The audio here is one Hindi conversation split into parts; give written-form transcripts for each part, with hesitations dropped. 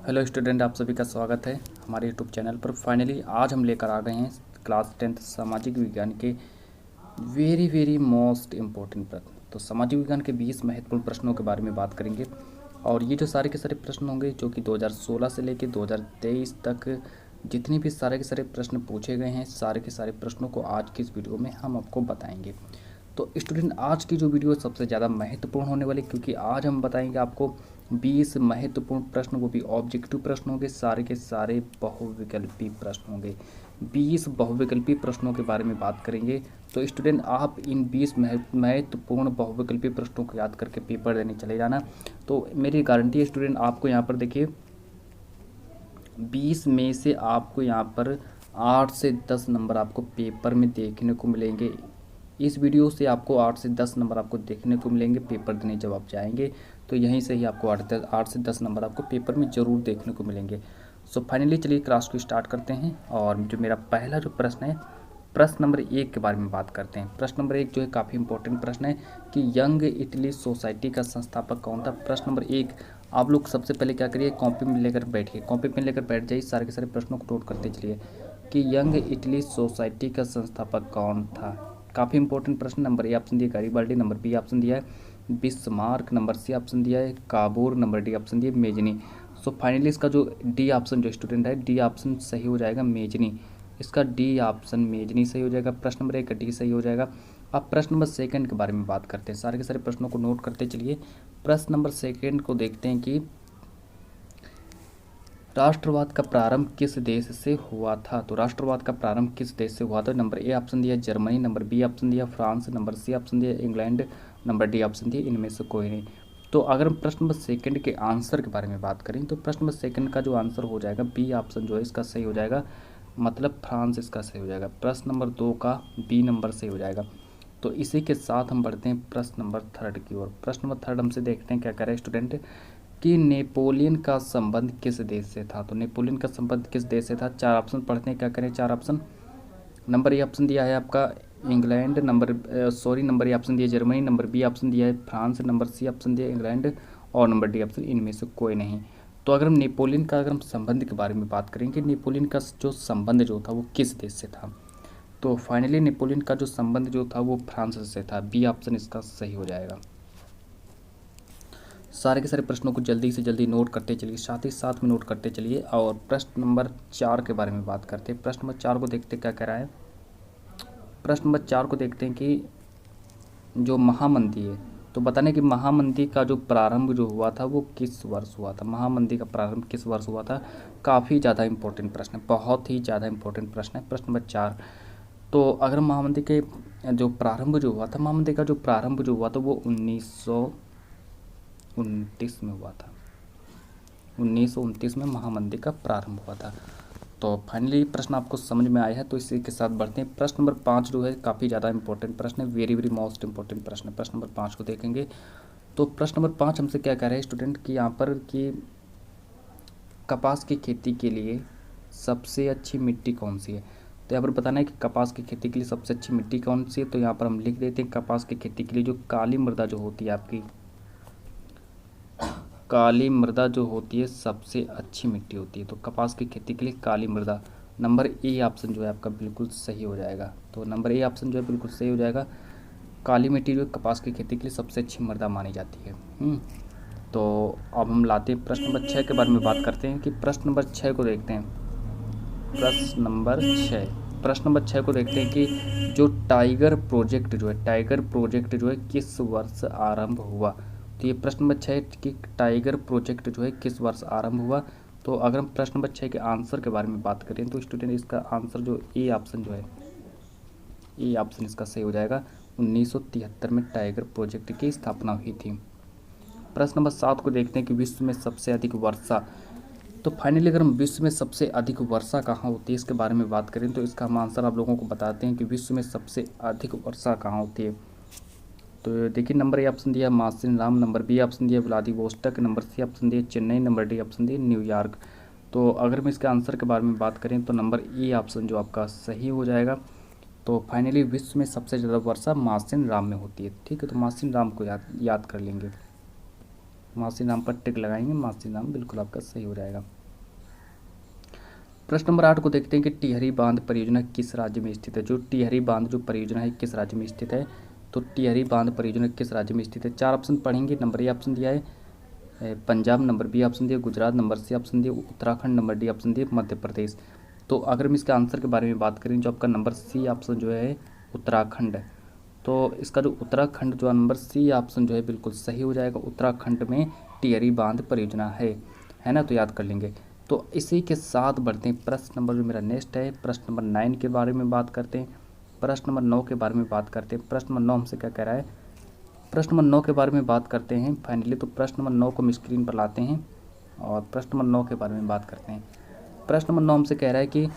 हेलो स्टूडेंट, आप सभी का स्वागत है हमारे यूट्यूब चैनल पर। फाइनली आज हम लेकर आ गए हैं क्लास 10th सामाजिक विज्ञान के वेरी मोस्ट इम्पोर्टेंट प्रश्न। तो सामाजिक विज्ञान के 20 महत्वपूर्ण प्रश्नों के बारे में बात करेंगे और ये जो सारे के सारे प्रश्न होंगे जो कि 2016 से लेकर 2023 तक जितने भी सारे के सारे प्रश्न पूछे गए हैं, सारे के सारे प्रश्नों को आज की इस वीडियो में हम आपको बताएंगे। तो स्टूडेंट, आज की जो वीडियो सबसे ज़्यादा महत्वपूर्ण होने वाली, क्योंकि आज हम बताएंगे आपको 20 महत्वपूर्ण प्रश्न, वो भी ऑब्जेक्टिव प्रश्न होंगे, सारे के सारे बहुविकल्पी प्रश्न होंगे। 20 बहुविकल्पी प्रश्नों के बारे में बात करेंगे। तो स्टूडेंट, आप इन 20 महत्वपूर्ण बहुविकल्पी प्रश्नों को याद करके पेपर देने चले जाना। तो मेरी गारंटी है स्टूडेंट, आपको यहाँ पर देखिए 20 में से आपको यहाँ पर 8 से 10 नंबर आपको पेपर में देखने को मिलेंगे। इस वीडियो से आपको 8 से 10 नंबर आपको देखने को मिलेंगे पेपर देने जब आप जाएंगे। तो यहीं से ही आपको 8 से 10 नंबर आपको पेपर में ज़रूर देखने को मिलेंगे। सो फाइनली चलिए क्लास को स्टार्ट करते हैं। और जो मेरा पहला जो प्रश्न है, प्रश्न नंबर 1 के बारे में बात करते हैं। प्रश्न नंबर 1 जो है काफ़ी इंपॉर्टेंट प्रश्न है कि यंग इटली सोसाइटी का संस्थापक कौन था। प्रश्न नंबर 1, आप लोग सबसे पहले क्या करिए, कॉपी में लेकर बैठिए, कॉपी पेन लेकर बैठ जाइए, सारे के सारे प्रश्नों को नोट करते चलिए कि यंग इटली सोसाइटी का संस्थापक कौन था। काफ़ी इंपॉर्टेंट प्रश्न। नंबर ए ऑप्शन दिया गैरिबाल्डी, नंबर बी ऑप्शन दिया है बिस्मार्क, नंबर सी ऑप्शन दिया है काबूर, नंबर डी ऑप्शन दिया है मेजनी। सो फाइनली इसका जो डी ऑप्शन जो स्टूडेंट है, डी ऑप्शन सही हो जाएगा, मेजनी। इसका डी ऑप्शन मेजनी सही हो जाएगा। प्रश्न नंबर 1 का डी सही हो जाएगा। अब प्रश्न नंबर 2 के बारे में बात करते हैं, सारे के सारे प्रश्नों को नोट करते चलिए। प्रश्न नंबर 2 को देखते हैं कि राष्ट्रवाद का प्रारंभ किस देश से हुआ था। तो राष्ट्रवाद का प्रारंभ किस देश से हुआ था। नंबर ए ऑप्शन दिया जर्मनी, नंबर बी ऑप्शन दिया फ्रांस, नंबर सी ऑप्शन दिया इंग्लैंड, नंबर डी ऑप्शन दिया इनमें से कोई नहीं। तो अगर हम प्रश्न नंबर 2 के आंसर के बारे में बात करें तो प्रश्न नंबर 2 का जो आंसर हो जाएगा, बी ऑप्शन जो है इसका सही हो जाएगा, मतलब फ्रांस इसका सही हो जाएगा। प्रश्न नंबर 2 का बी नंबर सही हो जाएगा। तो इसी के साथ हम बढ़ते हैं प्रश्न नंबर 3 की ओर। प्रश्न नंबर 3 हमसे देखते हैं क्या कह रहे हैं स्टूडेंट कि नेपोलियन का संबंध किस देश से था। तो नेपोलियन का संबंध किस देश से था। 4 ऑप्शन पढ़ते हैं, क्या करें 4 ऑप्शन। नंबर ए ऑप्शन दिया है आपका इंग्लैंड, नंबर ए ऑप्शन दिया जर्मनी, नंबर बी ऑप्शन दिया है फ्रांस, नंबर सी ऑप्शन दिया इंग्लैंड और नंबर डी ऑप्शन इनमें से कोई नहीं। तो अगर हम नेपोलियन का संबंध के बारे में बात करेंगे, नेपोलियन का जो संबंध जो था वो किस देश से था, तो फाइनली नेपोलियन का जो संबंध जो था वो फ्रांस से था। बी ऑप्शन इसका सही हो जाएगा। सारे के सारे प्रश्नों को जल्दी से जल्दी नोट करते चलिए, साथ ही साथ में नोट करते चलिए। और प्रश्न नंबर 4 के बारे में बात करते हैं। प्रश्न नंबर 4 को देखते क्या कह रहा है। प्रश्न नंबर 4 को देखते हैं कि जो महामंदी है, तो बताने कि महामंदी का जो प्रारंभ जो हुआ था वो किस वर्ष हुआ था। महामंदी का प्रारंभ किस वर्ष हुआ था। काफ़ी ज़्यादा इंपॉर्टेंट प्रश्न है, बहुत ही ज़्यादा इंपॉर्टेंट प्रश्न है। प्रश्न नंबर 4, तो अगर महामंदी के जो प्रारंभ जो हुआ था, महामंदी का जो प्रारंभ जो हुआ था वो 1929 में हुआ था। 1929 में महामंदी का प्रारंभ हुआ था। तो फाइनली प्रश्न आपको समझ में आया है। तो इसी के साथ बढ़ते हैं। प्रश्न नंबर 5 जो है काफ़ी ज़्यादा इंपॉर्टेंट प्रश्न है, वेरी मोस्ट इंपॉर्टेंट प्रश्न है। प्रश्न नंबर 5 को देखेंगे तो प्रश्न नंबर 5 हमसे क्या कह रहे हैं स्टूडेंट कि यहाँ पर कि कपास की खेती के लिए सबसे अच्छी मिट्टी कौन सी है। तो यहाँ पर बताना है कि कपास की खेती के लिए सबसे अच्छी मिट्टी कौन सी है। तो यहाँ पर हम लिख देते हैं कपास की खेती के लिए जो काली मृदा जो होती है आपकी, काली मृदा जो होती है सबसे अच्छी मिट्टी होती है। तो कपास की खेती के लिए काली मृदा, नंबर ए ऑप्शन जो है आपका बिल्कुल सही हो जाएगा। तो नंबर ए ऑप्शन जो है बिल्कुल सही हो जाएगा। काली मिट्टी जो है कपास की खेती के लिए सबसे अच्छी मृदा मानी जाती है। तो अब हम लाते हैं प्रश्न नंबर 6 के बारे में बात करते हैं कि प्रश्न नंबर 6 को देखते हैं। प्रश्न नंबर 6 को देखते हैं कि जो टाइगर प्रोजेक्ट जो है किस वर्ष आरंभ हुआ। तो ये प्रश्न नंबर 6 कि टाइगर प्रोजेक्ट जो है किस वर्ष आरंभ हुआ। तो अगर हम प्रश्न नंबर 6 के आंसर के बारे में बात करें तो स्टूडेंट इसका आंसर जो ए ऑप्शन जो है, ए ऑप्शन इसका सही हो जाएगा। 1973 में टाइगर प्रोजेक्ट की स्थापना हुई थी। प्रश्न नंबर 7 को देखते हैं कि विश्व में सबसे अधिक वर्षा। तो फाइनली अगर हम विश्व में सबसे अधिक वर्षा कहाँ होती है इसके बारे में बात करें तो इसका हम आंसर आप लोगों को बताते हैं कि विश्व में सबसे अधिक वर्षा कहाँ होती है। तो देखिए नंबर ए ऑप्शन दिया मासिनराम, नंबर बी ऑप्शन दिया व्लादिवोस्टक, नंबर सी ऑप्शन दिया चेन्नई, नंबर डी ऑप्शन दिया न्यूयॉर्क। तो अगर हम इसके आंसर के बारे में बात करें तो नंबर ए ऑप्शन जो आपका सही हो जाएगा। तो फाइनली विश्व में सबसे ज़्यादा वर्षा मासिनराम में होती है। ठीक है, तो मासिनराम को याद कर लेंगे। मासी नाम पर टिक लगाएंगे, मासी नाम बिल्कुल आपका सही हो जाएगा। प्रश्न नंबर 8 को देखते हैं कि टिहरी बांध परियोजना किस राज्य में स्थित है। जो टिहरी बांध जो परियोजना है किस राज्य में स्थित है, तो टिहरी बांध परियोजना किस राज्य में स्थित है। 4 ऑप्शन पढ़ेंगे। नंबर ए ऑप्शन दिया है पंजाब, नंबर बी ऑप्शन दिया गुजरात, नंबर सी ऑप्शन दिया उत्तराखंड, नंबर डी ऑप्शन दिया मध्य प्रदेश। तो अगर हम इसके आंसर के बारे में बात करें, जो आपका नंबर सी ऑप्शन जो है उत्तराखंड है, तो इसका जो उत्तराखंड जो नंबर सी ऑप्शन जो है बिल्कुल सही हो जाएगा। उत्तराखंड में टिहरी बांध परियोजना है ना, तो याद कर लेंगे। तो इसी के साथ बढ़ते हैं प्रश्न नंबर जो मेरा नेक्स्ट है, प्रश्न नंबर 9 के बारे में बात करते हैं। प्रश्न नंबर 9 के बारे में बात करते हैं। प्रश्न नंबर 9 हमसे क्या कह रहा है, प्रश्न नंबर 9 के बारे में बात करते हैं फाइनली। तो प्रश्न नंबर 9 को हम स्क्रीन पर लाते हैं और प्रश्न नंबर 9 के बारे में बात करते हैं। प्रश्न नंबर 9 हमसे कह रहा है कि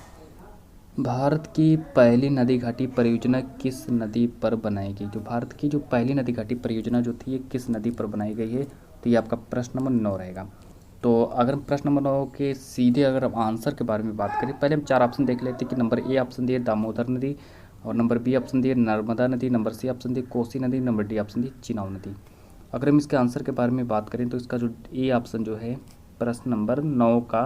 भारत की पहली नदी घाटी परियोजना किस नदी पर बनाई गई। जो भारत की जो पहली नदी घाटी परियोजना जो थी ये किस नदी पर बनाई गई है, तो ये आपका प्रश्न नंबर 9 रहेगा। तो अगर हम प्रश्न नंबर 9 के सीधे अगर हम आंसर के बारे में बात करें, पहले हम 4 ऑप्शन देख लेते हैं कि नंबर ए ऑप्शन दिए दामोदर नदी, और नंबर बी ऑप्शन दिए नर्मदा नदी, नंबर सी ऑप्शन दिए कोसी नदी, नंबर डी ऑप्शन दिए चिनाब नदी। अगर हम इसके आंसर के बारे में बात करें तो इसका जो ए ऑप्शन जो है प्रश्न नंबर 9 का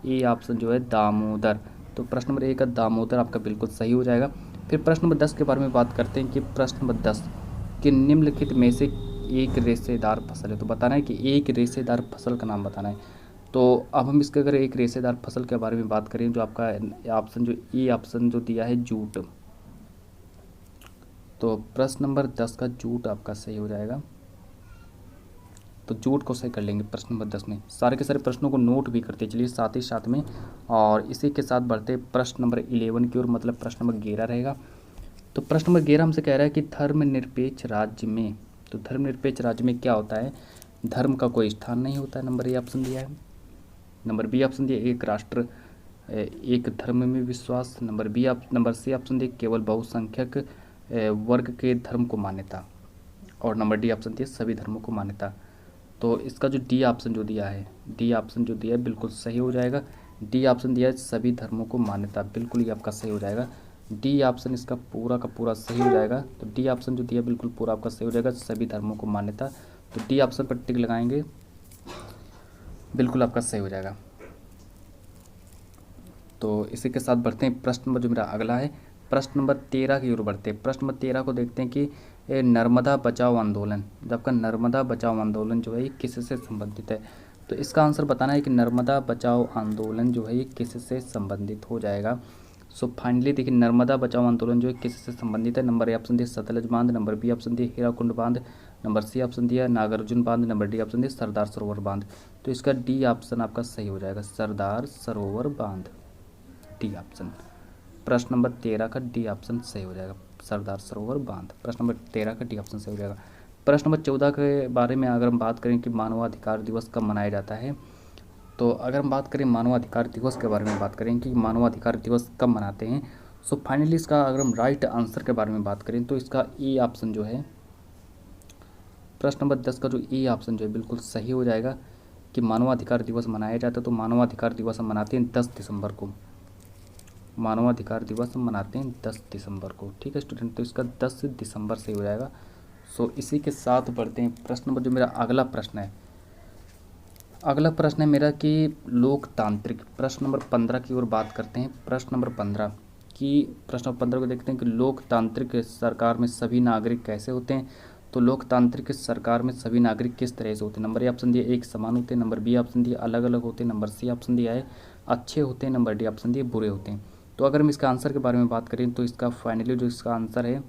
ए ऑप्शन जो है दामोदर, तो प्रश्न नंबर ए का दामोदर आपका बिल्कुल सही हो जाएगा। फिर प्रश्न नंबर 10 के बारे में बात करते हैं कि प्रश्न नंबर 10 कि निम्नलिखित में से एक रेशेदार फसल है। तो बताना है कि एक रेशेदार फसल का नाम बताना है। तो अब हम इसके अगर एक रेशेदार फसल के बारे में बात करें, जो आपका ऑप्शन जो ए ऑप्शन जो दिया है जूट, तो प्रश्न नंबर 10 का जूट आपका सही हो जाएगा। तो जूट को सही कर लेंगे प्रश्न नंबर 10 में। सारे के सारे प्रश्नों को नोट भी करते चलिए साथ ही साथ में, और इसी के साथ बढ़ते प्रश्न नंबर 11 की ओर, मतलब प्रश्न नंबर 11 रहेगा। तो प्रश्न नंबर 11 हमसे कह रहा है कि धर्मनिरपेक्ष राज्य में, तो धर्मनिरपेक्ष राज्य में क्या होता है, धर्म का कोई स्थान नहीं होता है। नंबर ए ऑप्शन दिया है। नंबर बी ऑप्शन दिया एक राष्ट्र एक धर्म में विश्वास, नंबर सी ऑप्शन दिया केवल बहुसंख्यक वर्ग के धर्म को मान्यता, और नंबर डी ऑप्शन दिया सभी धर्मों को मान्यता। तो इसका जो डी ऑप्शन जो दिया है, डी ऑप्शन जो दिया है बिल्कुल सही हो जाएगा। डी ऑप्शन दिया है सभी धर्मों को मान्यता, बिल्कुल ये आपका सही हो जाएगा। डी ऑप्शन इसका पूरा का पूरा सही हो जाएगा। तो डी ऑप्शन जो दिया है बिल्कुल पूरा आपका सही हो जाएगा, सभी धर्मों को मान्यता। तो डी ऑप्शन पर टिक लगाएंगे, बिल्कुल आपका सही हो जाएगा। तो इसी के साथ बढ़ते हैं प्रश्न नंबर जो मेरा अगला है, प्रश्न नंबर 13 की ओर बढ़ते हैं। प्रश्न नंबर 13 को देखते हैं कि नर्मदा बचाओ आंदोलन, जब का नर्मदा बचाओ आंदोलन जो है ये किससे संबंधित है। तो इसका आंसर बताना है कि नर्मदा बचाओ आंदोलन जो है ये किससे संबंधित हो जाएगा। सो फाइनली देखिए नर्मदा बचाओ आंदोलन जो है किससे संबंधित है। नंबर ए ऑप्शन दिया सतलज बांध, नंबर बी ऑप्शन दिया हीराकुंड बांध, नंबर सी ऑप्शन दिया नागार्जुन बांध, नंबर डी ऑप्शन दिया सरदार सरोवर बांध। तो इसका डी ऑप्शन आपका सही हो जाएगा, सरदार सरोवर बांध, डी ऑप्शन। प्रश्न नंबर 13 का डी ऑप्शन सही हो जाएगा, सरदार सरोवर बांध। प्रश्न नंबर 13 का डी ऑप्शन सही हो जाएगा। प्रश्न नंबर 14 के बारे में अगर हम बात करें कि मानवाधिकार दिवस कब मनाया जाता है, तो अगर हम बात करें मानवाधिकार दिवस के बारे में बात करें कि मानवाधिकार दिवस कब मनाते हैं, सो फाइनली इसका अगर हम राइट आंसर के बारे में बात करें तो इसका ए ऑप्शन जो है प्रश्न नंबर 10 का जो ए ऑप्शन जो है बिल्कुल सही हो जाएगा कि मानवाधिकार दिवस मनाया जाता है। तो मानवाधिकार दिवस हम मनाते हैं 10 दिसंबर को, मानवाधिकार दिवस हम मनाते हैं 10 दिसंबर को। ठीक है स्टूडेंट, तो इसका 10 दिसंबर से हो जाएगा। सो इसी के साथ बढ़ते हैं प्रश्न नंबर जो मेरा अगला प्रश्न है। अगला प्रश्न है मेरा कि लोकतांत्रिक, प्रश्न नंबर 15 की ओर बात करते हैं। प्रश्न नंबर 15 प्रश्न नंबर 15 को देखते हैं कि लोकतांत्रिक सरकार में सभी नागरिक कैसे होते हैं। तो लोकतांत्रिक सरकार में सभी नागरिक किस तरह से होते हैं। नंबर ए ऑप्शन दिया एक समान होते हैं, नंबर बी ऑप्शन दिया अलग अलग होते हैं, नंबर सी ऑप्शन दिया है अच्छे होते हैं, नंबर डी ऑप्शन दिया बुरे होते हैं। तो अगर हम इसका आंसर के बारे में बात करें तो इसका फाइनली जो इसका आंसर है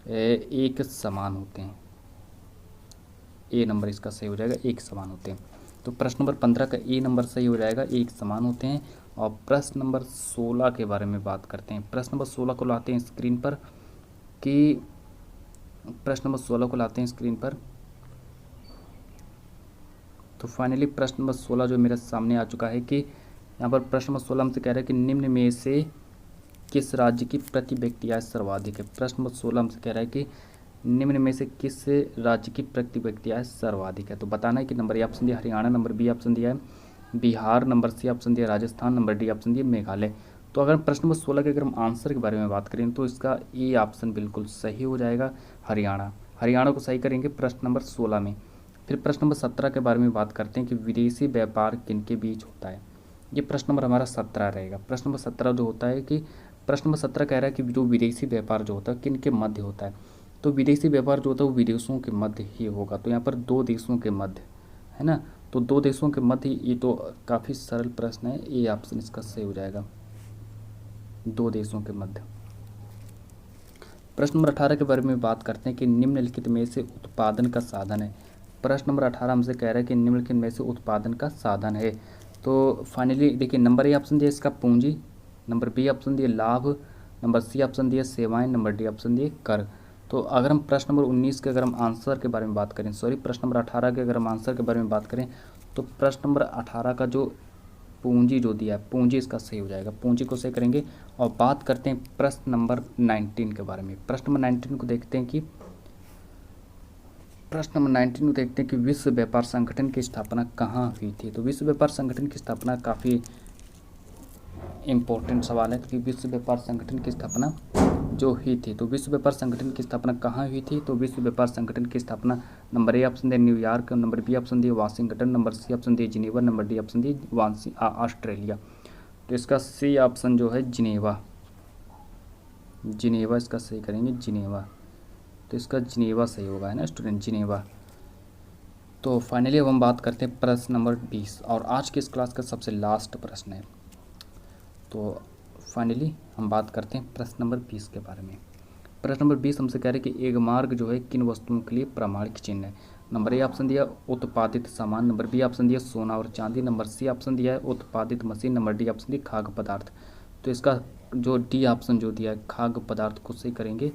एक समान होते हैं, ए नंबर इसका सही हो जाएगा, एक समान होते हैं। तो प्रश्न नंबर 15 का ए नंबर सही हो जाएगा, एक समान होते हैं। और प्रश्न नंबर 16 के बारे में बात करते हैं। प्रश्न नंबर 16 को लाते हैं स्क्रीन पर कि प्रश्न नंबर 16 को लाते हैं स्क्रीन पर। तो फाइनली प्रश्न नंबर 16 जो मेरे सामने आ चुका है कि यहाँ पर प्रश्न नंबर 16 हमसे कह रहा है कि निम्न में से किस राज्य की प्रति व्यक्ति आय सर्वाधिक है। प्रश्न नंबर 16 हमसे कह रहा है कि निम्न में से किस राज्य की प्रति व्यक्ति आय सर्वाधिक है। तो बताना है कि नंबर ए ऑप्शन दिया हरियाणा, नंबर बी ऑप्शन दिया है बिहार, नंबर सी ऑप्शन दिया राजस्थान, नंबर डी ऑप्शन दिया मेघालय। तो अगर प्रश्न नंबर 16 के अगर हम आंसर के बारे में बात करें तो इसका ए ऑप्शन बिल्कुल सही हो जाएगा, हरियाणा। हरियाणा को सही करेंगे प्रश्न नंबर 16 में। फिर प्रश्न नंबर 17 के बारे में बात करते हैं कि विदेशी व्यापार किनके बीच होता है। ये प्रश्न नंबर हमारा 17 रहेगा। प्रश्न नंबर 17 जो होता है कि प्रश्न नंबर 17 कह रहा है कि जो विदेशी व्यापार जो होता है किनके मध्य होता है। तो विदेशी व्यापार जो होता है वो विदेशों के मध्य ही होगा। तो यहाँ पर दो देशों के मध्य है ना, तो दो देशों के मध्य, ये तो काफ़ी सरल प्रश्न है, ए ऑप्शन इसका सही हो जाएगा, दो देशों के मध्य। प्रश्न नंबर 18 के बारे में बात करते हैं कि निम्नलिखित में से उत्पादन का साधन है। प्रश्न नंबर 18 हमसे कह रहा है कि निम्नलिखित में से उत्पादन का साधन है। तो फाइनली देखिए, नंबर ए ऑप्शन दिया इसका पूंजी, नंबर बी ऑप्शन दिए लाभ, नंबर सी ऑप्शन दिए सेवाएं, नंबर डी ऑप्शन दिए कर। तो अगर हम प्रश्न नंबर 19 के अगर हम आंसर के बारे में बात करें, सॉरी प्रश्न नंबर 18 के अगर हम आंसर के बारे में बात करें, तो प्रश्न नंबर 18 का जो पूंजी जो दिया है, पूंजी इसका सही हो जाएगा, पूंजी को सही करेंगे। और बात करते हैं प्रश्न नंबर 19 के बारे में। प्रश्न नंबर 19 को देखते हैं कि प्रश्न नंबर 19 को देखते हैं कि विश्व व्यापार संगठन की स्थापना कहाँ हुई थी। तो विश्व व्यापार संगठन की स्थापना काफ़ी इम्पोर्टेंट सवाल है कि विश्व व्यापार संगठन की स्थापना जो हुई थी, तो विश्व व्यापार संगठन की स्थापना कहाँ हुई थी। तो विश्व व्यापार संगठन की स्थापना नंबर ए ऑप्शन दिए न्यूयॉर्क, नंबर बी ऑप्शन दिए वाशिंगटन, नंबर सी ऑप्शन दिए जिनेवा, नंबर डी ऑप्शन दिए ऑस्ट्रेलिया। तो इसका सी ऑप्शन जो है जिनेवा, जिनेवा इसका सही करेंगे, जिनेवा। तो इसका जिनेवा सही होगा, है ना स्टूडेंट, जिनेवा। तो फाइनली अब हम बात करते हैं प्रश्न नंबर 20, और आज की इस क्लास का सबसे लास्ट प्रश्न है। तो फाइनली हम बात करते हैं प्रश्न नंबर 20 के बारे में। प्रश्न नंबर 20 हमसे कह रहे हैं कि एक मार्ग जो है किन वस्तुओं के लिए प्रमाणिक चिन्ह है। नंबर ए ऑप्शन दिया उत्पादित सामान, नंबर बी ऑप्शन दिया सोना और चांदी, नंबर सी ऑप्शन दिया है उत्पादित मशीन, नंबर डी ऑप्शन दिया खाद्य पदार्थ। तो इसका जो डी ऑप्शन जो दिया है खाद्य पदार्थ को सही करेंगे,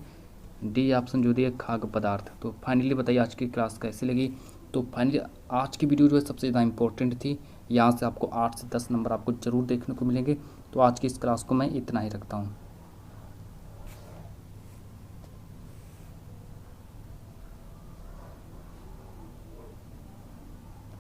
डी ऑप्शन जो दिया खाद्य पदार्थ। तो फाइनली बताइए आज की क्लास कैसी लगी। तो फाइनली आज की वीडियो जो है सबसे ज़्यादा इंपॉर्टेंट थी, यहाँ से आपको 8 से 10 नंबर आपको ज़रूर देखने को मिलेंगे। तो आज की इस क्लास को मैं इतना ही रखता हूँ।